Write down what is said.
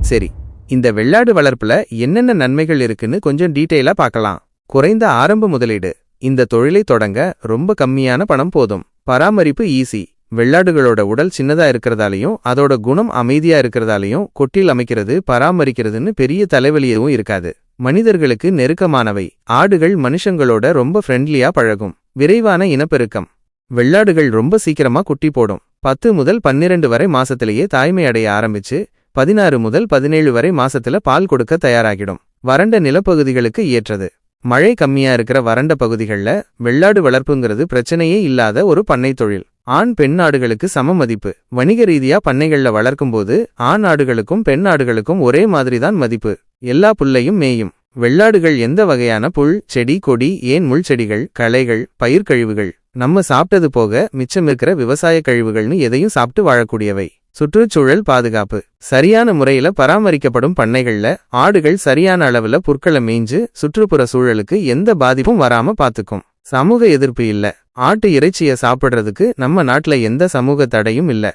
சரி, இந்த வெள்ளாடு வளர்ப்புல என்னென்ன நன்மைகள் இருக்குன்னு கொஞ்சம் டீட்டெயிலா பார்க்கலாம். குறைந்த ஆரம்ப முதலீடு. இந்த தொழிலை தொடங்க ரொம்ப கம்மியான பணம் போதும். பராமரிப்பு ஈஸி. வெள்ளாடுகளோட உடல் சின்னதா இருக்கிறதாலையும் அதோட குணம் அமைதியா இருக்கிறதாலையும் கொட்டில் அமைக்கிறது பராமரிக்கிறதுன்னு பெரிய தலைவலி எதுவும் இருக்காது. மனிதர்களுக்கு நெருக்கமானவை. ஆடுகள் மனுஷங்களோட ரொம்ப ஃப்ரெண்ட்லியா பழகும். விரைவான இனப்பெருக்கம். வெள்ளாடுகள் ரொம்ப சீக்கிரமா குட்டி போடும். 10 முதல் 12 வரை மாசத்திலேயே தாய்மை அடைய ஆரம்பிச்சு 16 முதல் 17 வரை மாசத்துல பால் கொடுக்க தயாராகிடும். வறண்ட நிலப்பகுதிகளுக்கு ஏற்றது. மழை கம்மியா இருக்கிற வறண்ட பகுதிகள்ல வெள்ளாடு வளர்ப்புங்கிறது பிரச்சனையே இல்லாத ஒரு பண்ணை தொழில். ஆண் பெண் ஆடுகளுக்கு சம மதிப்பு. வணிக ரீதியா பண்ணைகள்ல வளர்க்கும்போது ஆண் ஆடுகளுக்கும் பெண் ஆடுகளுக்கும் ஒரே மாதிரிதான் மதிப்பு. எல்லா புல்லையும் மேயும். வெள்ளாடுகள் எந்த வகையான புல், செடி, கொடி, ஏன் முள் செடிகள், களைகள், பயிர்க்கழிவுகள், நம்ம சாப்பிட்டது போக மிச்சமிருக்கிற விவசாய கழிவுகள்னு எதையும் சாப்பிட்டு வாழக்கூடியவை. சுற்றுச்சூழல் பாதுகாப்பு. சரியான முறையில பராமரிக்கப்படும் பண்ணைகள்ல ஆடுகள் சரியான அளவுல புற்களை மேய்ஞ்சு சுற்றுப்புற சூழலுக்கு எந்த பாதிப்பும் வராம பாத்துக்கும். சமூக எதிர்ப்பு இல்ல. ஆட்டு இறைச்சிய சாப்பிடுறதுக்கு நம்ம நாட்டுல எந்த சமூக தடையும் இல்ல.